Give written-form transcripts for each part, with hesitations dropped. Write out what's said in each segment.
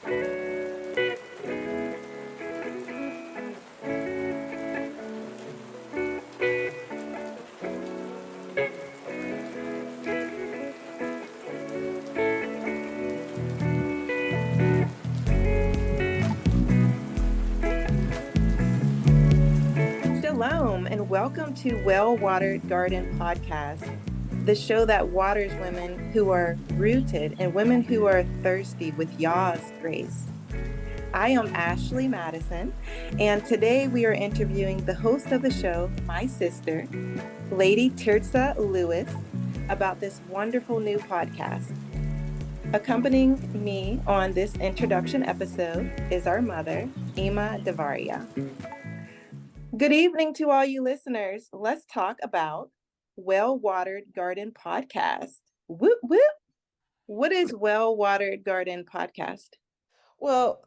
Shalom, and welcome to Well-Watered Garden Podcast, the show that waters women who are rooted and women who are thirsty with Yah's grace. I am Ashley Madison, and today we are interviewing the host of the show, my sister, Lady Tirtzah Lewis, about this wonderful new podcast. Accompanying me on this introduction episode is our mother, Ima Davaryah. Good evening to all you listeners. Let's talk about Well-Watered Garden Podcast. Whoop, whoop. What is Well-Watered Garden Podcast? Well,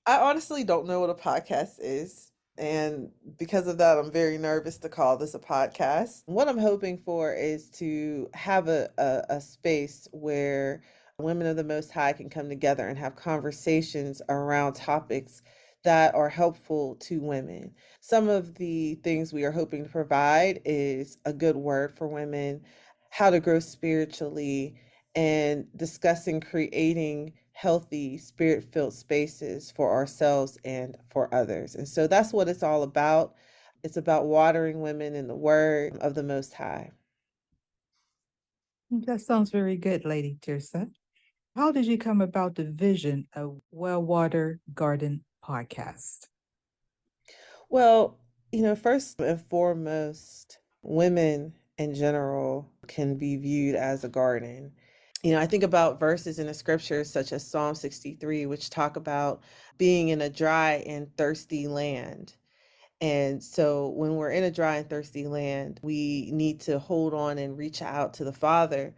I honestly don't know what a podcast is. And because of that, I'm very nervous to call this a podcast. What I'm hoping for is to have a space where women of the Most High can come together and have conversations around topics that are helpful to women. Some of the things we are hoping to provide is a good word for women, how to grow spiritually, and discussing creating healthy, spirit-filled spaces for ourselves and for others. And so that's what it's all about. It's about watering women in the word of the Most High. That sounds very good, Lady Tirtzah. How did you come about the vision of Well-Watered Garden Podcast? Well, first and foremost, women in general can be viewed as a garden. I think about verses in the scriptures such as Psalm 63, which talk about being in a dry and thirsty land. And so when we're in a dry and thirsty land, we need to hold on and reach out to the Father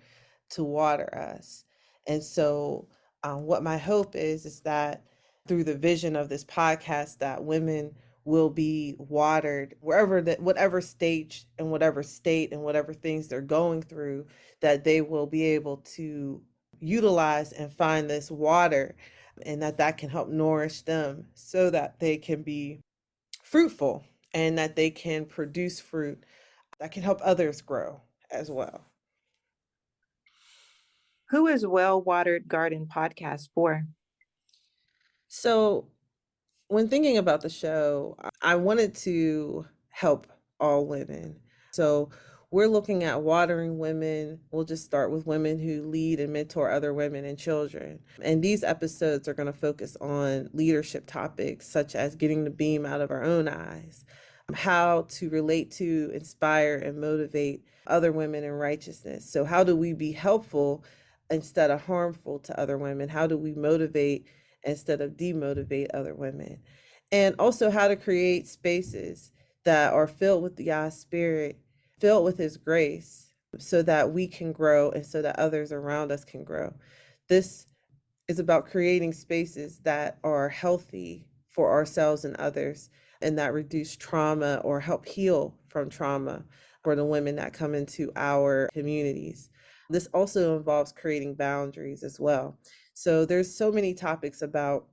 to water us. And so what my hope is that through the vision of this podcast, that women will be watered whatever stage and whatever state and whatever things they're going through, that they will be able to utilize and find this water, and that can help nourish them so that they can be fruitful and that they can produce fruit that can help others grow as well. Who is Well-Watered Garden Podcast for? So when thinking about the show, I wanted to help all women. So we're looking at watering women. We'll just start with women who lead and mentor other women and children. And these episodes are going to focus on leadership topics such as getting the beam out of our own eyes, how to relate to, inspire, and motivate other women in righteousness. So how do we be helpful instead of harmful to other women? How do we motivate instead of demotivate other women? And also how to create spaces that are filled with Yah's Spirit, filled with His grace, so that we can grow and so that others around us can grow. This is about creating spaces that are healthy for ourselves and others, and that reduce trauma or help heal from trauma for the women that come into our communities. This also involves creating boundaries as well. So there's so many topics about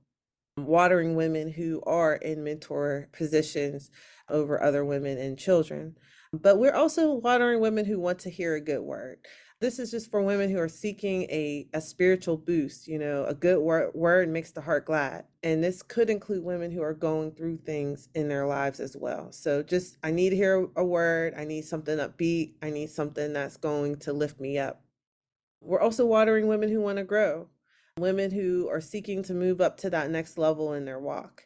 watering women who are in mentor positions over other women and children. But we're also watering women who want to hear a good word. This is just for women who are seeking a spiritual boost. A good word makes the heart glad. And this could include women who are going through things in their lives as well. So I need to hear a word. I need something upbeat. I need something that's going to lift me up. We're also watering women who want to grow, women who are seeking to move up to that next level in their walk.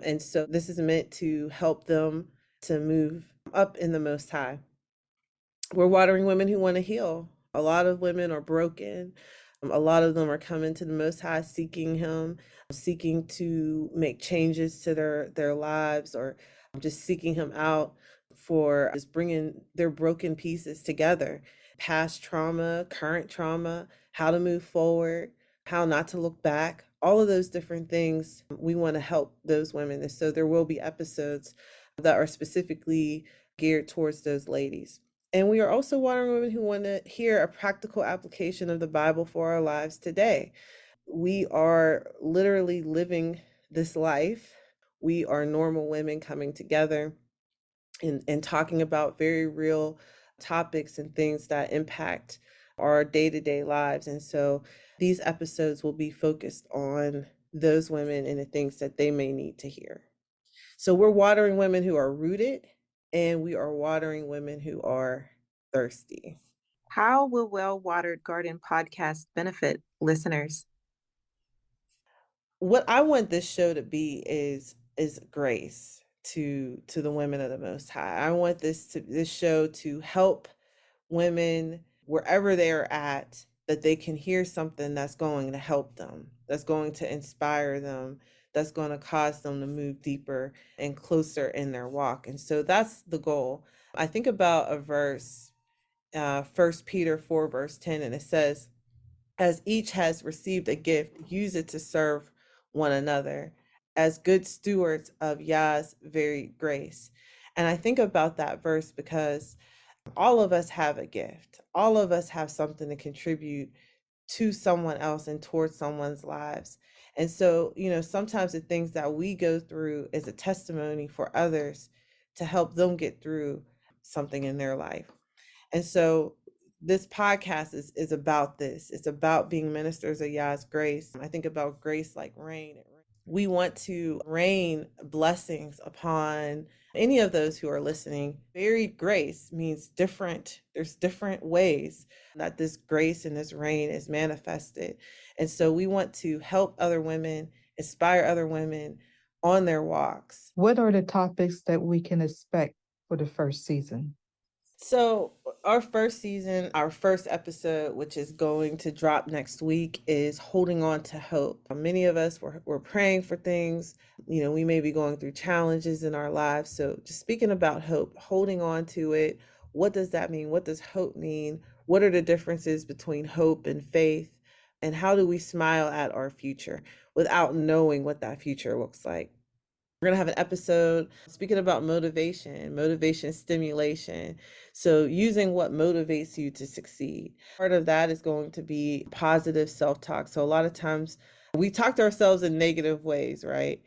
And so this is meant to help them to move up in the Most High. We're watering women who want to heal. A lot of women are broken. A lot of them are coming to the Most High, seeking Him, seeking to make changes to their lives, or just seeking Him out for just bringing their broken pieces together. Past trauma, current trauma, how to move forward, how not to look back, all of those different things. We want to help those women. And so there will be episodes that are specifically geared towards those ladies. And we are also watering women who want to hear a practical application of the Bible for our lives today. We are literally living this life. We are normal women coming together and talking about very real topics and things that impact our day-to-day lives. And so these episodes will be focused on those women and the things that they may need to hear. So we're watering women who are rooted, and we are watering women who are thirsty. How will Well Watered Garden podcast benefit listeners? What I want this show to be is grace to the women of the Most High. I want this show to help women wherever they are at, that they can hear something that's going to help them, that's going to inspire them, that's going to cause them to move deeper and closer in their walk. And so that's the goal. I think about a verse, 1 Peter 4 verse 10, and it says, as each has received a gift, use it to serve one another as good stewards of Yah's very grace. And I think about that verse because all of us have a gift. All of us have something to contribute to someone else and towards someone's lives. And so, sometimes the things that we go through is a testimony for others to help them get through something in their life. And so this podcast is about this. It's about being ministers of Yah's grace. I think about grace like rain. We want to rain blessings upon any of those who are listening. Varied grace means different. There's different ways that this grace and this rain is manifested. And so we want to help other women, inspire other women on their walks. What are the topics that we can expect for the first season? So our first season, our first episode, which is going to drop next week, is holding on to hope. Many of us we're praying for things. We may be going through challenges in our lives. So just speaking about hope, holding on to it. What does that mean? What does hope mean? What are the differences between hope and faith? And how do we smile at our future without knowing what that future looks like? We're going to have an episode speaking about motivation stimulation. So using what motivates you to succeed. Part of that is going to be positive self-talk. So a lot of times we talk to ourselves in negative ways, right?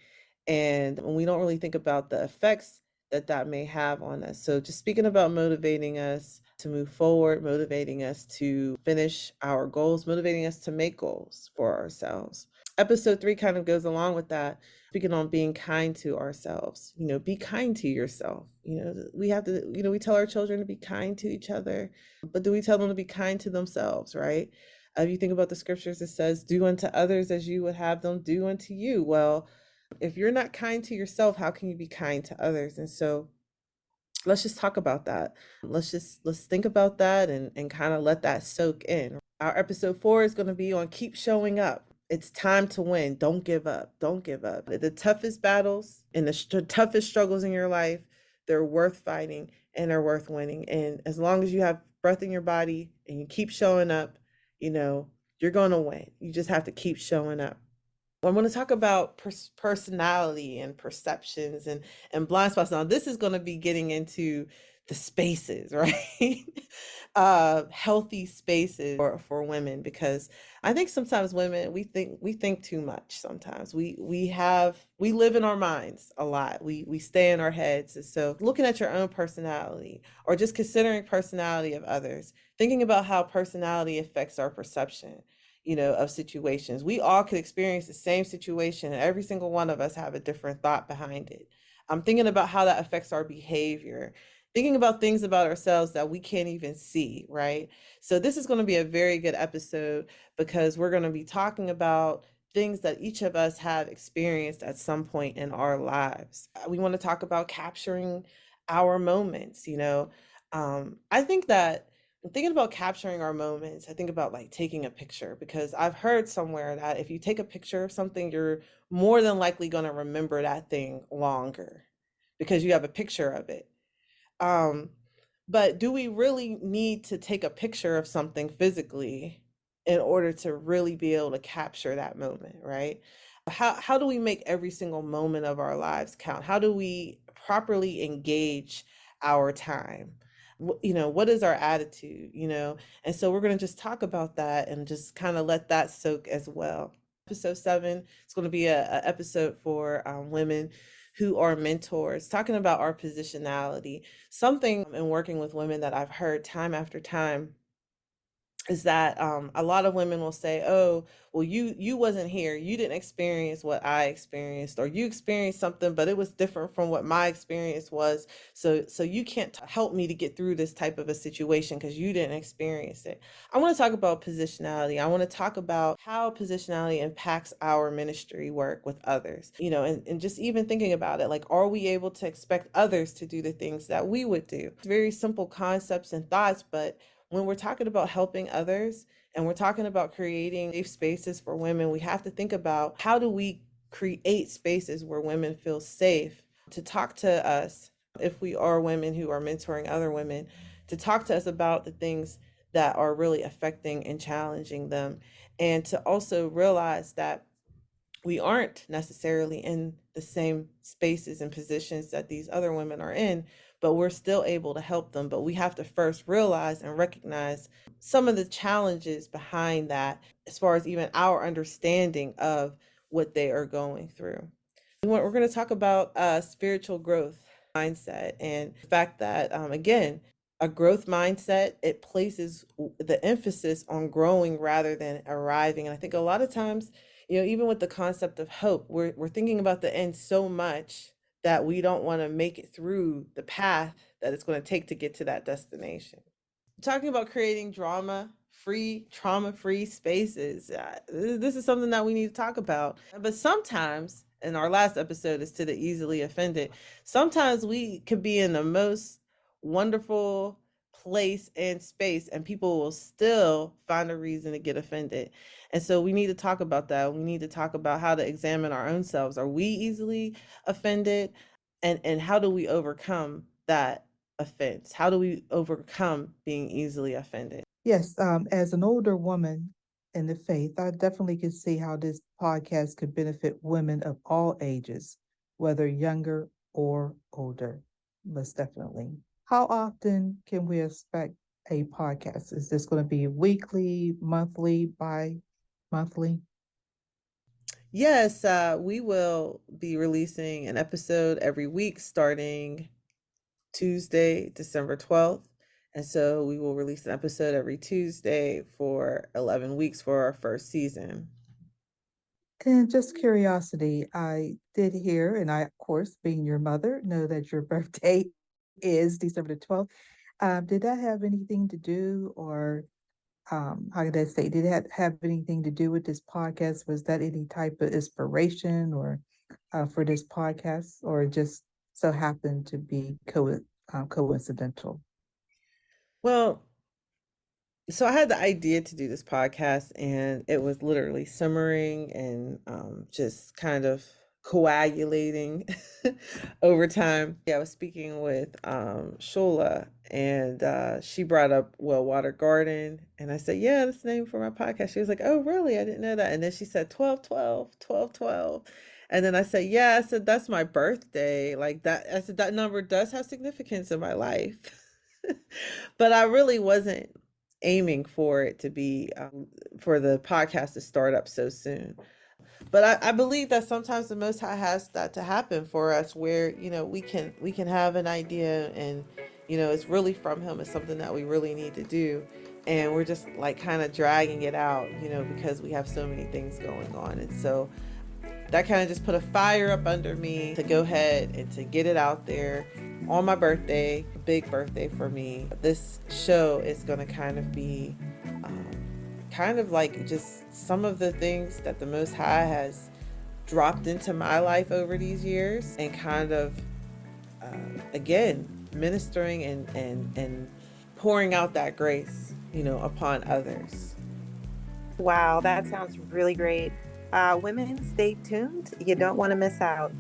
And we don't really think about the effects that may have on us. So just speaking about motivating us to move forward, motivating us to finish our goals, motivating us to make goals for ourselves. Episode 3 kind of goes along with that, speaking on being kind to ourselves. Be kind to yourself. We have to, we tell our children to be kind to each other, but do we tell them to be kind to themselves, right? If you think about the scriptures, it says, do unto others as you would have them do unto you. Well, if you're not kind to yourself, how can you be kind to others? And so let's just talk about that. Let's think about that and kind of let that soak in. Our episode 4 is going to be on keep showing up. It's time to win. Don't give up. Don't give up. The toughest battles and the toughest struggles in your life, they're worth fighting and they're worth winning. And as long as you have breath in your body and you keep showing up, you're going to win. You just have to keep showing up. I want to talk about personality and perceptions and blind spots. Now, this is going to be getting into the spaces, right? Healthy spaces for women, because I think sometimes women, we think too much. Sometimes we live in our minds a lot. We stay in our heads. And so looking at your own personality or just considering personality of others, thinking about how personality affects our perception of situations. We all could experience the same situation, and every single one of us have a different thought behind it. I'm thinking about how that affects our behavior, thinking about things about ourselves that we can't even see, right? So this is going to be a very good episode because we're going to be talking about things that each of us have experienced at some point in our lives. We want to talk about capturing our moments. I think that thinking about capturing our moments, I think about like taking a picture, because I've heard somewhere that if you take a picture of something, you're more than likely going to remember that thing longer because you have a picture of it. But do we really need to take a picture of something physically in order to really be able to capture that moment, right? How do we make every single moment of our lives count? How do we properly engage our time? What is our attitude? And so we're going to just talk about that and just kind of let that soak as well. Episode 7 is going to be a episode for women who are mentors, talking about our positionality. Something in working with women that I've heard time after time is that a lot of women will say, oh, well, you wasn't here, you didn't experience what I experienced, or you experienced something but it was different from what my experience was, so you can't help me to get through this type of a situation because you didn't experience it. I want to talk about positionality. I want to talk about how positionality impacts our ministry work with others, and just even thinking about it, like, are we able to expect others to do the things that we would do? Very simple concepts and thoughts, but when we're talking about helping others and we're talking about creating safe spaces for women, we have to think about, how do we create spaces where women feel safe to talk to us, if we are women who are mentoring other women, to talk to us about the things that are really affecting and challenging them, and to also realize that we aren't necessarily in the same spaces and positions that these other women are in, but we're still able to help them. But we have to first realize and recognize some of the challenges behind that, as far as even our understanding of what they are going through. We're going to talk about spiritual growth mindset, and the fact that, again, a growth mindset, it places the emphasis on growing rather than arriving. And I think a lot of times, even with the concept of hope, we're thinking about the end so much that we don't want to make it through the path that it's going to take to get to that destination. Talking about creating trauma-free spaces. This is something that we need to talk about. But sometimes, and our last episode is to the easily offended, sometimes we could be in the most wonderful place and space and people will still find a reason to get offended. And so we need to talk about that. We need to talk about how to examine our own selves. Are we easily offended? And how do we overcome that offense? How do we overcome being easily offended? Yes, as an older woman in the faith, I definitely could see how this podcast could benefit women of all ages, whether younger or older. Most definitely. How often can we expect a podcast? Is this going to be weekly, monthly, bi-monthly? Yes, we will be releasing an episode every week starting Tuesday, December 12th. And so we will release an episode every Tuesday for 11 weeks for our first season. And just curiosity, I did hear, and I, of course, being your mother, know that your birthday is December the 12th. Did that have anything to do, or how did I say, did that have anything to do with this podcast? Was that any type of inspiration or for this podcast, or just so happened to be coincidental? Well, so I had the idea to do this podcast, and it was literally simmering and just kind of coagulating over time. Yeah, I was speaking with Shola, and she brought up Well Water Garden, and I said, yeah, that's the name for my podcast. She was like, oh, really? I didn't know that. And then she said 12 12 12 12. And then I said, yeah, I said, that's my birthday. Like that, I said, that number does have significance in my life. But I really wasn't aiming for it to be for the podcast to start up so soon. But I believe that sometimes the Most High has that to happen for us, where we can have an idea, and it's really from Him. It's something that we really need to do, and we're just like kind of dragging it out, because we have so many things going on. And so that kind of just put a fire up under me to go ahead and to get it out there on my birthday, a big birthday for me. This show is going to kind of be kind of like just some of the things that the Most High has dropped into my life over these years, and kind of again ministering and pouring out that grace upon others. Wow, that sounds really great. Women, stay tuned. You don't want to miss out.